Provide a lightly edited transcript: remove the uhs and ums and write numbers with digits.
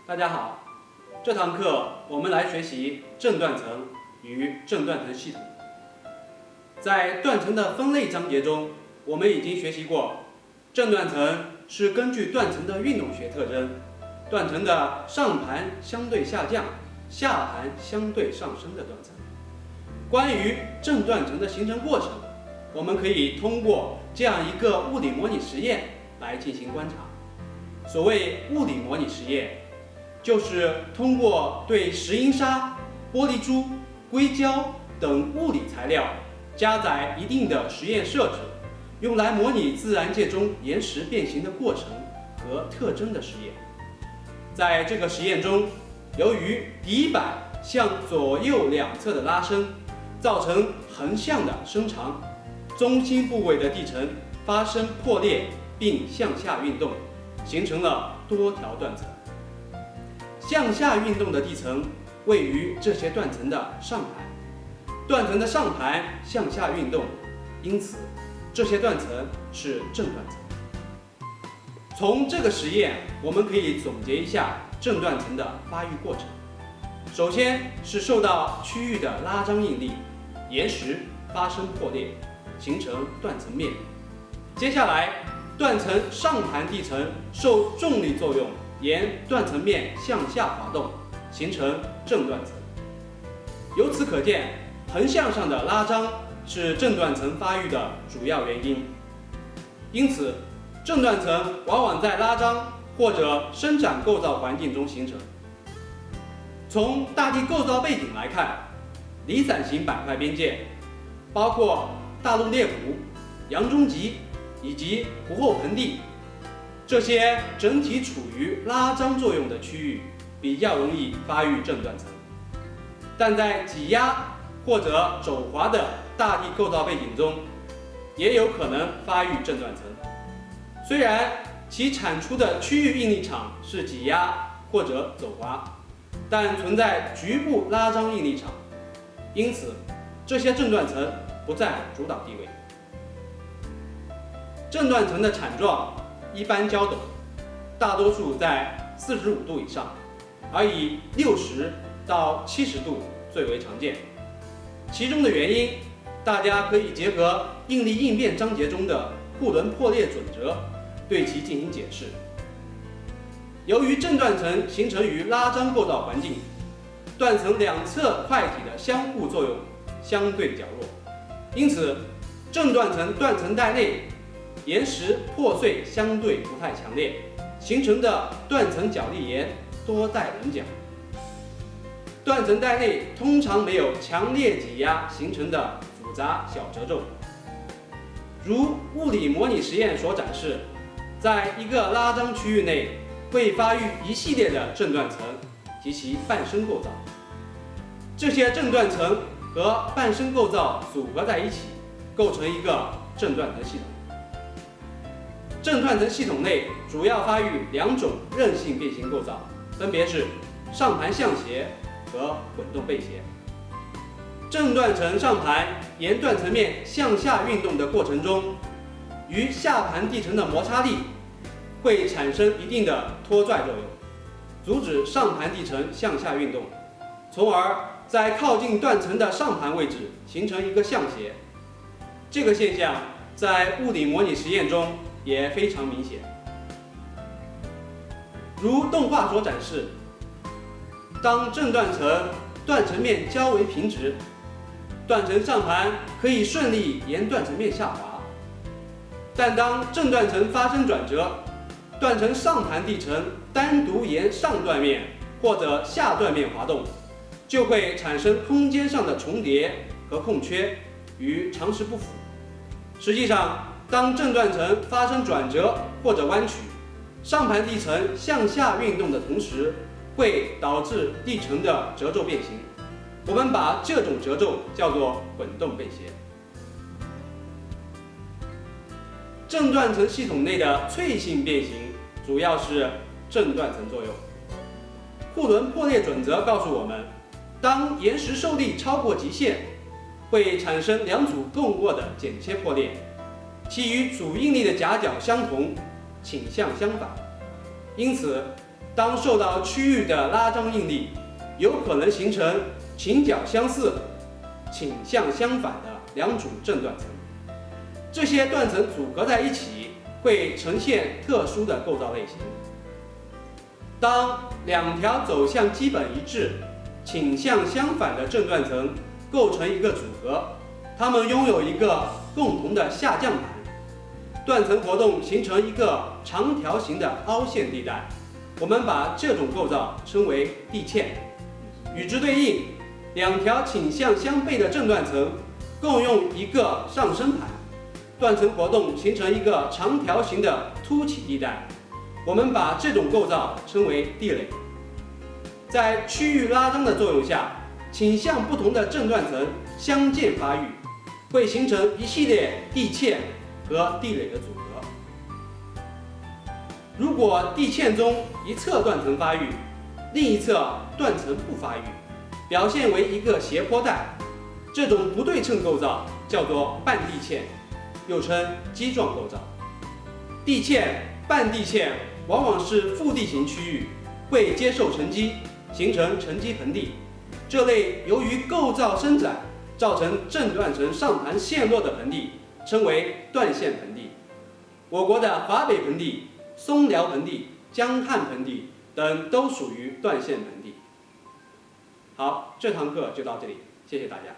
大家好，这堂课我们来学习正断层与正断层系统。在断层的分类章节中，我们已经学习过，正断层是根据断层的运动学特征，断层的上盘相对下降，下盘相对上升的断层。关于正断层的形成过程，我们可以通过这样一个物理模拟实验来进行观察。所谓物理模拟实验，就是通过对石英砂、玻璃珠、硅胶等物理材料加载一定的实验设置，用来模拟自然界中岩石变形的过程和特征的实验。在这个实验中，由于底板向左右两侧的拉伸，造成横向的伸长，中心部位的地层发生破裂并向下运动，形成了多条断层。向下运动的地层位于这些断层的上盘，断层的上盘向下运动，因此这些断层是正断层。从这个实验，我们可以总结一下正断层的发育过程。首先是受到区域的拉张应力，岩石发生破裂，形成断层面。接下来，断层上盘地层受重力作用，沿断层面向下滑动，形成正断层。由此可见，横向上的拉张是正断层发育的主要原因。因此，正断层往往在拉张或者伸展构造环境中形成。从大地构造背景来看，离散型板块边界包括大陆裂谷、洋中脊以及湖后盆地，这些整体处于拉张作用的区域比较容易发育正断层，但在挤压或者肘滑的大地构造背景中，也有可能发育正断层。虽然其产出的区域应力场是挤压或者肘滑，但存在局部拉张应力场，因此这些正断层不占主导地位。正断层的产状一般较陡，大多数在45度以上，而以60到70度最为常见。其中的原因，大家可以结合应力应变章节中的库伦破裂准则对其进行解释。由于正断层形成于拉张构造环境，断层两侧块体的相互作用相对较弱，因此正断层断层带内岩石破碎相对不太强烈，形成的断层角砾岩多带棱角。断层带内通常没有强烈挤压形成的复杂小褶皱。如物理模拟实验所展示，在一个拉张区域内会发育一系列的正断层及其伴生构造，这些正断层和伴生构造组合在一起，构成一个正断层系统。正断层系统内主要发育两种韧性变形构造，分别是上盘向斜和滚动背斜。正断层上盘沿断层面向下运动的过程中，与下盘地层的摩擦力会产生一定的拖拽作用，阻止上盘地层向下运动，从而在靠近断层的上盘位置形成一个向斜。这个现象在物理模拟实验中也非常明显。如动画所展示，当正断层断层面较为平直，断层上盘可以顺利沿断层面下滑，但当正断层发生转折，断层上盘地层单独沿上断面或者下断面滑动，就会产生空间上的重叠和空缺，与常识不符。实际上，当正断层发生转折或者弯曲，上盘地层向下运动的同时，会导致地层的褶皱变形。我们把这种褶皱叫做滚动背斜。正断层系统内的脆性变形主要是正断层作用。库伦破裂准则告诉我们，当岩石受力超过极限，会产生两组共握的剪切破裂，其与主应力的夹角相同，倾向相反。因此，当受到区域的拉张应力，有可能形成倾角相似、倾向相反的两组正断层。这些断层组合在一起，会呈现特殊的构造类型。当两条走向基本一致、倾向相反的正断层构成一个组合，它们拥有一个共同的下降盘，断层活动形成一个长条形的凹陷地带，我们把这种构造称为地堑。与之对应，两条倾向相悖的正断层共用一个上升盘，断层活动形成一个长条形的凸起地带，我们把这种构造称为地垒。在区域拉张的作用下，倾向不同的正断层相间发育，会形成一系列地堑和地垒的组合。如果地堑中一侧断层发育，另一侧断层不发育，表现为一个斜坡带，这种不对称构造叫做半地堑，又称基状构造。地堑、半地堑往往是腹地形区域，会接受沉积，形成沉积盆地。这类由于构造伸展造成正断层上盘陷落的盆地，称为断陷盆地。我国的华北盆地、松辽盆地、江汉盆地等都属于断陷盆地。好，这堂课就到这里，谢谢大家。